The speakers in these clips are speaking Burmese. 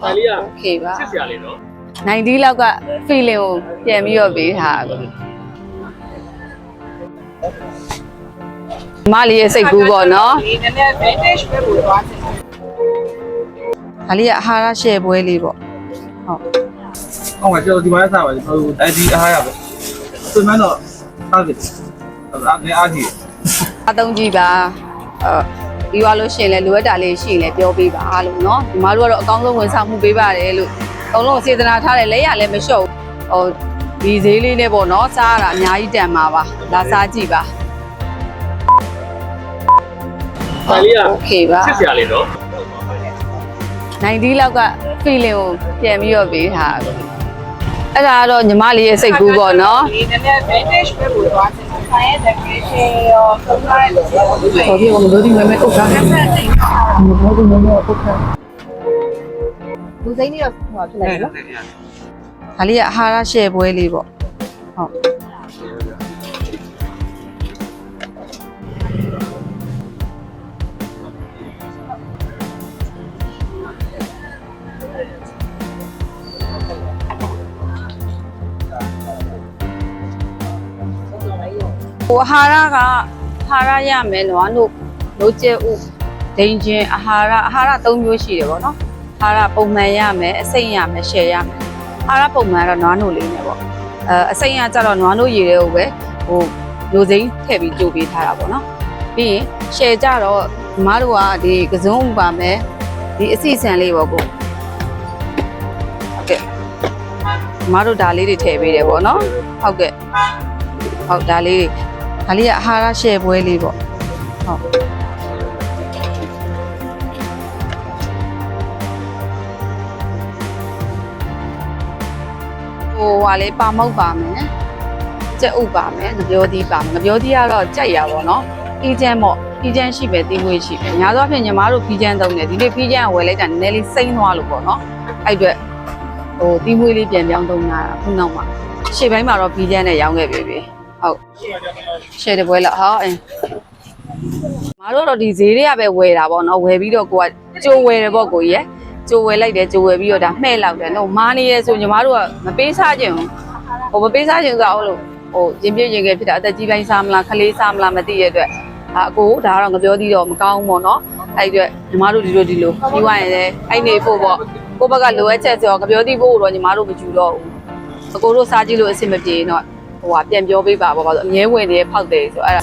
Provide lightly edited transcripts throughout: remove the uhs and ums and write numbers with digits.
โอเคပါချစ်စရာလေးနော်90လောက်က feeling ကိုပြန်ပြီးတော့ပေးထားတာမလေးရဲ့စိတ်ကူးပေါ့နော်ဒီနည်းနည်း vintage ပဲပို့သွားတယ်ဒါလေးကအဟာရရှယ်ပွဲလေးပေါ့ဟုတ်ကဲ့ကျွန်တော်ဒီမှာစားပါတယ်ဟိုအဲဒီအားရပဲသူမတော့စားတယ်အဲ့အားကြီးအသုံးကြည့်ပါပြီးသွားလို့ရှိရင်လည်းလိုအပ်တာလေးရှိရင်လည်းပြောပေးပါလို့เนาะဒီမှာတို့ကတော့အကောင်းဆုံးဝန်ဆောင်မှုပေးပါတယ်လို့အကုန်လုံးစေတနာထားတယ်လက်ရလည်းမလျှော့ဟိုဒီဈေးလေးနဲ့ပေါ့เนาะစားရတာအများကြီးတန်ပါပါလာစားကြည့်ပါโอเคပါချစ်စရာလေးနော်90လောက်က feeling ကိုပြန်ပြီးတော့ပေးထားတာအဲ့ဒါကတော့ညီမလေးရဲ့စိတ်ကူးပေါ့နော်ဒီနည်းနည်း vintage ပဲပို့သွားတယ်ဆိုင်ရဲ့ decoration ရောသုံးထားတဲ့လို့ပြောပြီးခေါ်ပြီးတော့မလို့ဒီမဲမဲဥက္ကဋ္ဌမလို့ဒီမဲမဲဥက္ကဋ္ဌလူစိမ့်နေတော့ဟိုဖြစ်လိုက်နော်ဒါလေးကအဟာရရှယ်ပွဲလေးပေါ့ဟုတ်ဟိုအာဟာရရမယ်နော်နို့ကျဲဥဒိန်ချင်းအာဟာရ၃မျိုးရှိတယ်ပေါ့နော်အာဟာရပုံမှန်ရမယ်အစိမ့်ရမယ်ရှယ်ရမယ်အာဟာရပုံမှန်ကတော့နွားနို့လေးနဲ့ပေါ့အစိမ့်ရကြတော့နွားနို့ရည်တွေကိုပဲဟိုလိုစိမ့်ထည့်ပြီးကြိုပေးထားတာပေါ့နော်ပြီးရင်ရှယ်ကြတော့ညီမတို့ကဒီကစုံဥပါမယ်ဒီအစီအစံလေးပေါ့ကိုဟုတ်ကဲ့ညီမတို့ဒါလေးတွေထည့်ပေးတယ်ပေါ့နော်ဟုတ်ကဲ့ဟုတ်ဒါလေးကအဟာရရှယ်ပွဲလေးပေါ့ဟုတ်ဟိုဟာလေးပါမုတ်ပါမယ်ကြက်ဥပါမယ်ငပြောသီးပါမယ်ငပြောသီးကတော့ကြက်ရပါတော့ဖီးချမ်းပေါ့ဖီးချမ်းရှိပဲတီးမွေးရှိပဲညာသောအဖြစ်ညီမတို့ဖီးချမ်းသုံးတယ်ဒီနေ့ဖီးချမ်းဝယ်လိုက်တာနည်းနည်းလေးစိမ့်သွားလို့ပေါ့နော်အဲ့အတွက်ဟိုတီးမွေးလေးပြန်ပြောင်းသုံးတာခုနောက်မှရှေ့ပိုင်းမှာတော့ဖီးချမ်းနဲ့ရောင်းခဲ့ပြီဟုတ်ရှယ်တပွဲလားဟောအင်းမတို့တော့ဒီဈေးတွေကပဲဝယ်တာပေါ့နော်ဝယ်ပြီးတော့ကိုကကြိုဝယ်တယ်ပေါ့ကိုကြီးရယ်ကြိုဝယ်လိုက်တယ်ကြိုဝယ်ပြီးတော့ဒါမှဲ့လောက်တယ်နော်မာနေရဲဆိုညီမတို့ကမပေးစားခြင်းဟိုမပေးစားခြင်းဆိုတော့ဟိုရင်ပြည့်ရင်ငယ်ဖြစ်တာအသက်ကြီးပိုင်းစားမလားခလေးစားမလားမသိရတဲ့အတွက်အကိုဒါကတော့ငပြောသေးတော့မကောင်းဘူးပေါ့နော်အဲ့အတွက်ညီမတို့ဒီလိုပြီးသွားရင်လည်းအဲ့နေဖို့ပေါ့ကိုဘက်ကလိုအပ်ချက်ဆိုတော့ငပြောသေးဖို့တော့ညီမတို့မကြည့်တော့ဘူးအကိုတို့စားကြည့်လို့အဆင်မပြေတော့ဟိုကပြန်ပြောပေးပါပေါ့ဘာလို့အမြဲဝင်နေဖောက်တယ်ဆိုအဲ့ဒါ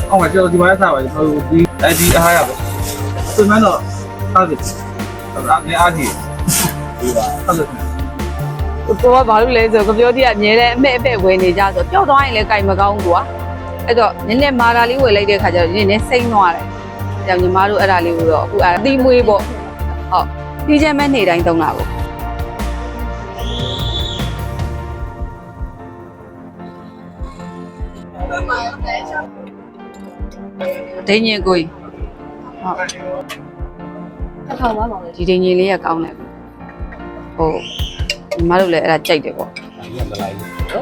ဟုတ်ကဲ့ကျွန်တော်ဒီမှာစားပါတယ်ဟိုဒီအဲဒီအားရပဲသူမတော့စားတယ်အဲ့အားကြီးဒီပါဟုတ်တယ်ကိုကဘာလို့လဲဆိုပြောသေးကအမြဲတမ်းအမဲ့ဝင်နေကြဆိုပျောက်သွားရင်လည်းကြိုင်မကောင်းကွာအဲ့တော့နည်းနည်းမာတာလေးဝယ်လိုက်တဲ့ခါကျတော့နည်းနည်းစိမ့်သွားတယ်။ကြောင့်ညီမတို့အဲ့ဒါလေးကိုတော့အခုအသီးမွေးပေါ့ဟုတ်ပြီးချမ်းမဲ့နေ့တိုင်းသုံးတာကိုဒိန်ရင်ကိုဟုတ်တစ်ထောင်ပါပါလေဒီဒိန်ရင်လေးကကောင်းတယ်ဟုတ်ညီမတို့လည်းအဲ့ဒါကြိုက်တယ်ပေါ့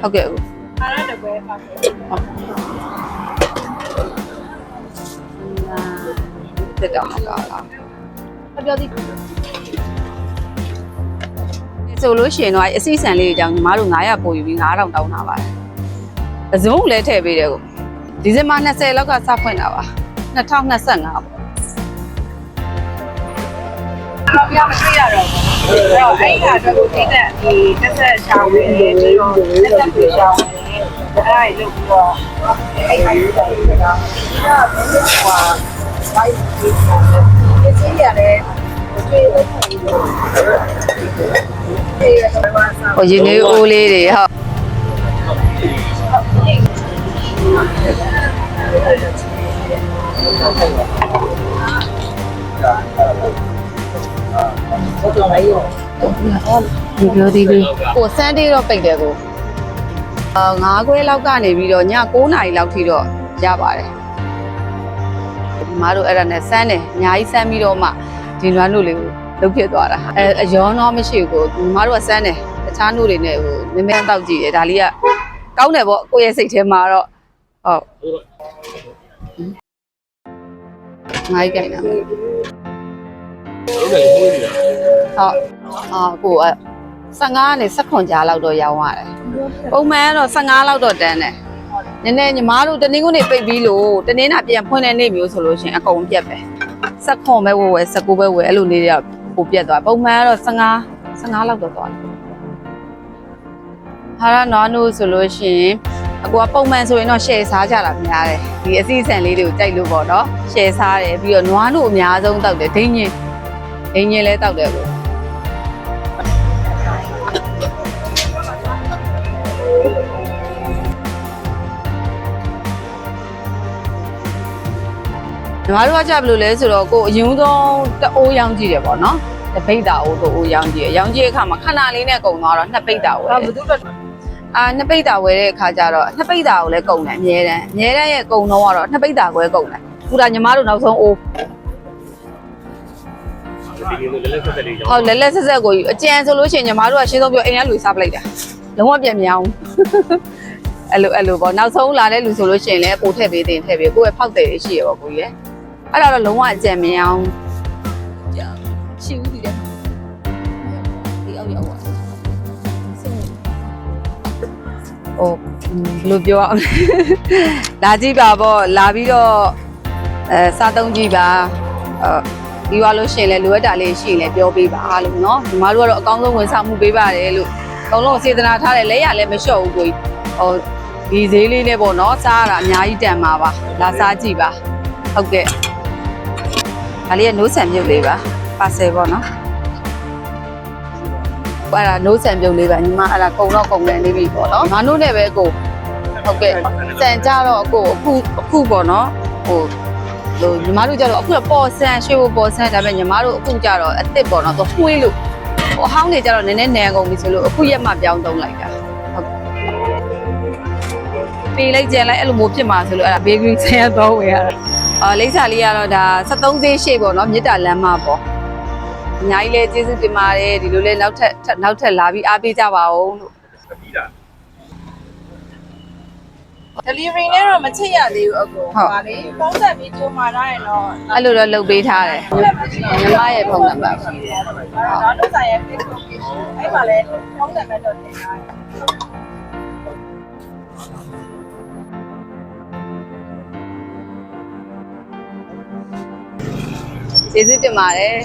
ဟုတ်ကဲ့အားရတပွဲပါတက်တော့မကောင်းလားပြောသည်ဆိုလို့ရှိရင်တော့အစီအစံလေးအကြောင်းညီမတို့900ပို့ယူပြီး9000တောင်းတာပါတယ်အစုံလည်းထည့်ပေးတယ်ကိုဒီဇင်ဘာ20လောက်ကစဖွင့်တာပါ2025ပေါ့တော့ပြမတွေ့ရတော့ဘူးအဲ့တော့အဲ့ဒီအတွက်ကိုတိတဲ့ဒီတက်ဆက်ရှောင်းဝင်တယ်ပြီးတော့တက်ဆက်ပြေရှောင်းဝင်တယ်အဲ့ဒါကြီးလုပ်ပြီးတော့အဲ့ဒီရေးတယ်ကတော့ဟိုဘိုက်ဒီစီရတယ်တွေ့လို့ဟိုရင်းနေအိုးလေးတွေဟုတ်ဒီပြောသေးလေးကိုစမ်းတေးတော့ပိတ်တယ်ကို9ခွဲလောက်ကနေပြီးတော့ည9နာရီလောက်ထိတော့ရပါတယ်ဒီမားတို့အဲ့ဒါနဲ့စမ်းတယ်အများကြီးစမ်းပြီးတော့မှဒီနွားနို့လေးကိုလုတ်ဖြစ်သွားတာအယောတော့မရှိဘူးကိုဒီမားတို့ကစမ်းတယ်တခြားနို့တွေနဲ့ဟိုနည်းနည်းတောက်ကြည့်တယ်ဒါလေးကကောင်းတယ်ပေါ့ကိုယ့်ရဲ့စိတ်ထဲမှာတော့ဟုတ်ငါးကြိုင်တာ ဟုတ်တယ်ကိုကြီးနေတာ ဟုတ်ကိုက15နဲ့16ကြားလောက်တော့ရောင်းရတယ်ပုံမှန်ကတော့15လောက်တော့တန်းတယ်နည်းနည်းညီမတို့တနင်္ဂနွေပိတ်ပြီးလို့တနင်္လာပြန်ဖွင့်တဲ့နေ့မျိုးဆိုလို့ရှင်အကုန်ပြတ်ပဲ16ပဲဝယ်19ပဲဝယ်အဲ့လိုလေးတွေကပိုပြတ်သွားပုံမှန်ကတော့15လောက်တော့သွားတယ်ဟာရနော်နို့ဆိုလို့ရှိရင်အကူကပုံမှန်ဆိုရင်တော့ share စားကြတာများတယ်ဒီအစီအစဉ်လေးတွေကိုကြိုက်လို့ပေါ့နော် share စားတယ်ပြီးတော့နွားနို့အများဆုံးတောက်တယ်ဒိန်းချင်းလဲတောက်တယ်ကိုညီမတို့ကကြဘယ်လိုလဲဆိုတော့ကိုအရင်ဆုံးတအိုးရောင်းကြည့်တယ်ပေါ့နော်တပိတ်တာအိုးတို့အိုးရောင်းကြည့်ရောင်းကြည့်တဲ့အခါမှာခဏလေးနဲ့ကုန်သွားတော့နှစ်ပိတ်တာဝယ်နှစ်ပိတ်တာဝယ်တဲ့အခါကျတော့နှစ်ပိတ်တာကိုလည်းကုန်တယ်အများတန်းရဲ့ကုန်တော့ကတော့နှစ်ပိတ်တာကိုလည်းကုန်တယ်ခုဒါညီမတို့နောက်ဆုံးအိုးဟုတ်လဲဆက်ဆက်ကိုအကြံဆိုလို့ရှိရင်ညီမတို့ကရှင်းဆုံးပြောအိမ်ကလူစားပလိုက်တာလုံးဝပြန်မအောင်အဲ့လိုပေါ့နောက်ဆုံးလာတဲ့လူဆိုလို့ရှိရင်လည်းပို့ထည့်ပေးတင်ထည့်ပေးကိုယ့်ရဲ့ဖောက်တယ်ရှိရပေါ့ကိုကြီးရဲ့အဲ့ဒါတော့လုံးဝအကြံမအောင်ရှိဦးတည်တယ်ဒီအောက်ရောက်ပါဟိုဘယ်လိုပြောအောင်လာကြည့်ပါပေါ့လာပြီးတော့စားသုံးကြည့်ပါပြီးသွားလို့ရှိရင်လည်းလိုအပ်တာလေးရှိရင်လည်းပြောပေးပါလို့เนาะညီမတို့ကတော့အကောင်းဆုံးဝန်ဆောင်မှုပေးပါတယ်လို့အကုန်လုံးစေတနာထားတယ်လက်ရလည်းမလျှော့ဘူးကိုကြီးဒီဈေးလေးနဲ့ပေါ့เนาะစားရတာအများကြီးတန်ပါလာစားကြည့်ပါဟုတ်ကဲ့ဒါလေးကနိုးဆန်မြုပ်လေးပါပါဆယ်ပေါ့เนาะအဲ့ဒါနိုးဆန်မြုပ်လေးပါညီမအဲ့ဒါကုံတော့ကုံတယ်နေပြီပေါ့เนาะငါနိုးနဲ့ပဲကိုဟုတ်ကဲ့ဆန်ကြတော့ကိုအခုပေါ့เนาะညီမတို့ကြတော့အခုပေါ်ဆန်ရွှေပေါ်ဆန်ဒါပေမဲ့ညီမတို့အခုကြတော့အစ်စ်ပေါ့နော်သူမှွေးလို့အဟောင်းတွေကြတော့နည်းနည်းနန်းကုန်ပြီဆိုလို့အခုရက်မှပြောင်းသုံးလိုက်တာဟုတ်ပေးလိုက်ကြလိုက်အဲ့လိုမျိုးဖြစ်မှာဆိုလို့အဲ့ဒါဘေဂရီဆန်ရတော့ဝယ်ရတာလိမ့်စာလေးကတော့ဒါ73ဈေးရှိပေါ့နော်မြစ်တာလမ်းမပေါ့အများကြီးလဲကျေးဇူးတင်ပါတယ်ဒီလိုလဲနောက်ထပ်လာပြီးအားပေးကြပါဦးလို့delivery နဲ့တော့မချစ်ရသေးဘူးအကူ။ဟာလေဖုန်းဆက်ပြီးကြိုးမှာထားရင်တော့အဲ့လိုတော့လုပ်ပေးထားတယ်ညီမရဲ့ဖုန်းနံပါတ်ရှိတယ်။တော့တို့ဆိုင်ရဲ့ Facebook page အဲ့မှာလည်းဖုန်းနံပါတ်တော့တင်ထားတယ်ကျေးဇူးတင်ပါတယ်